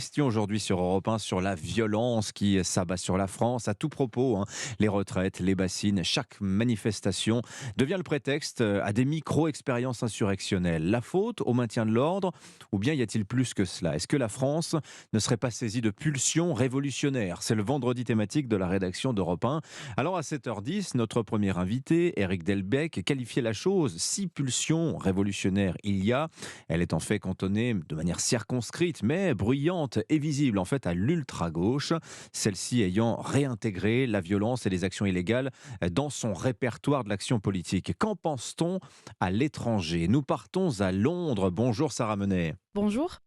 Question aujourd'hui sur Europe 1 sur la violence qui s'abat sur la France à tout propos. Les retraites, les bassines, chaque manifestation devient le prétexte à des micro-expériences insurrectionnelles. La faute au maintien de l'ordre ou bien y a-t-il plus que cela? Est-ce que la France ne serait pas saisie de pulsions révolutionnaires? C'est le vendredi thématique de la rédaction d'Europe 1. Alors à 7h10, notre premier invité, Éric Delbecq, qualifiait la chose. 6 pulsions révolutionnaires il y a. Elle est en fait cantonnée de manière circonscrite mais bruyante et visible en fait à l'ultra-gauche, celle-ci ayant réintégré la violence et les actions illégales dans son répertoire de l'action politique. Qu'en pense-t-on à l'étranger? Nous partons à Londres. Bonjour Sarah Menet. Bonjour.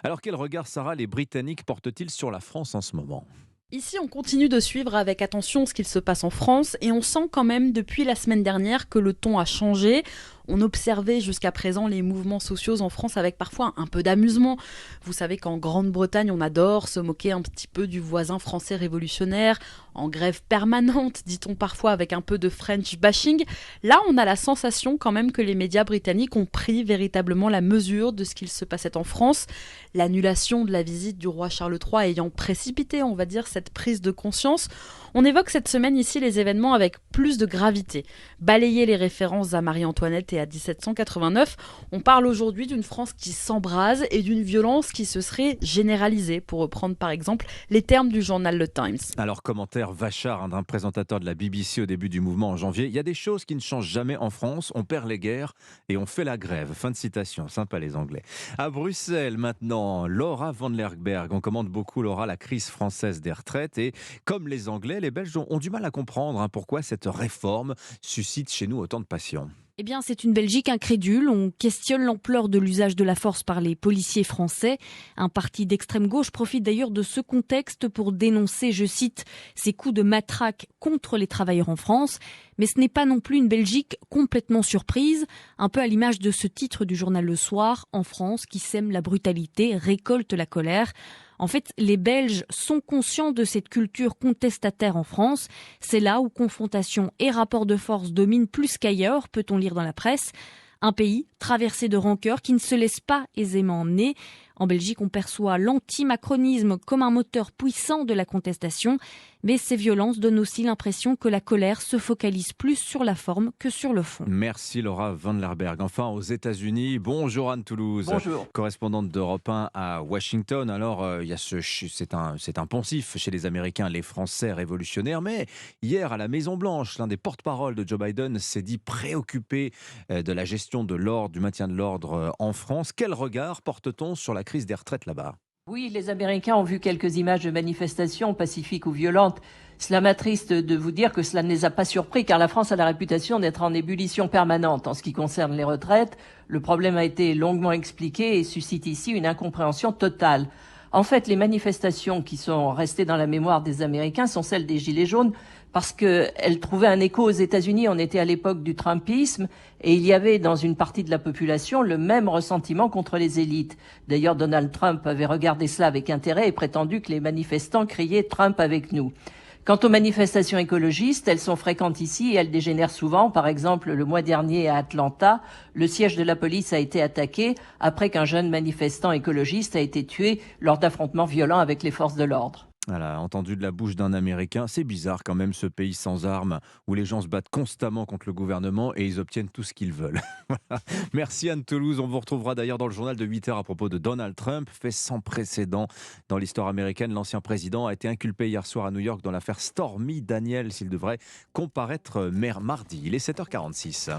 Alors quel regard Sarah les Britanniques portent-ils sur la France en ce moment? Ici, on continue de suivre avec attention ce qu'il se passe en France et on sent quand même depuis la semaine dernière que le ton a changé. On observait jusqu'à présent les mouvements sociaux en France avec parfois un peu d'amusement. Vous savez qu'en Grande-Bretagne, on adore se moquer un petit peu du voisin français révolutionnaire, en grève permanente, dit-on parfois avec un peu de French bashing. Là, on a la sensation quand même que les médias britanniques ont pris véritablement la mesure de ce qu'il se passait en France. L'annulation de la visite du roi Charles III ayant précipité, on va dire, cette prise de conscience. On évoque cette semaine ici les événements avec plus de gravité. Balayer les références à Marie-Antoinette et à 1789, on parle aujourd'hui d'une France qui s'embrase et d'une violence qui se serait généralisée, pour reprendre par exemple les termes du journal Le Times. Alors, commentaire vachard d'un présentateur de la BBC au début du mouvement en janvier. Il y a des choses qui ne changent jamais en France. On perd les guerres et on fait la grève. Fin de citation. Sympa les Anglais. À Bruxelles maintenant, Laura van Lerberghe. On commande beaucoup, Laura, la crise française des retraites. Et comme les Anglais, les Belges ont du mal à comprendre pourquoi cette réforme suscite chez nous autant de passion. Eh bien, c'est une Belgique incrédule. On questionne l'ampleur de l'usage de la force par les policiers français. Un parti d'extrême gauche profite d'ailleurs de ce contexte pour dénoncer, je cite, ces coups de matraque contre les travailleurs en France. Mais ce n'est pas non plus une Belgique complètement surprise, un peu à l'image de ce titre du journal Le Soir, en France, qui sème la brutalité, récolte la colère. En fait, les Belges sont conscients de cette culture contestataire en France. C'est là où confrontation et rapport de force dominent plus qu'ailleurs, peut-on lire dans la presse. Un pays traversé de rancœur qui ne se laisse pas aisément emmener. En Belgique, on perçoit l'anti-macronisme comme un moteur puissant de la contestation, mais ces violences donnent aussi l'impression que la colère se focalise plus sur la forme que sur le fond. Merci Laura van Lerberghe. Enfin, aux États-Unis, bonjour Anne Toulouse, Bonjour. correspondante d'Europe 1 à Washington. Alors, il y a c'est un poncif chez les Américains, les Français révolutionnaires. Mais hier, à la Maison-Blanche, l'un des porte-parole de Joe Biden s'est dit préoccupé de la gestion de l'ordre, du maintien de l'ordre en France. Quel regard porte-t-on sur la crise des retraites là-bas? Oui, les Américains ont vu quelques images de manifestations pacifiques ou violentes. Cela m'attriste de vous dire que cela ne les a pas surpris, car la France a la réputation d'être en ébullition permanente en ce qui concerne les retraites. Le problème a été longuement expliqué et suscite ici une incompréhension totale. En fait, les manifestations qui sont restées dans la mémoire des Américains sont celles des Gilets jaunes, parce qu'elles trouvaient un écho aux États-Unis. On était à l'époque du Trumpisme et il y avait dans une partie de la population le même ressentiment contre les élites. D'ailleurs, Donald Trump avait regardé cela avec intérêt et prétendu que les manifestants criaient « Trump avec nous ». Quant aux manifestations écologistes, elles sont fréquentes ici et elles dégénèrent souvent. Par exemple, le mois dernier à Atlanta, le siège de la police a été attaqué après qu'un jeune manifestant écologiste a été tué lors d'affrontements violents avec les forces de l'ordre. Voilà, entendu de la bouche d'un Américain, c'est bizarre quand même ce pays sans armes où les gens se battent constamment contre le gouvernement et ils obtiennent tout ce qu'ils veulent. Voilà. Merci Anne Toulouse, on vous retrouvera d'ailleurs dans le journal de 8h à propos de Donald Trump, fait sans précédent dans l'histoire américaine. L'ancien président a été inculpé hier soir à New York dans l'affaire Stormy Daniels, s'il devrait comparaître mardi. Il est 7h46.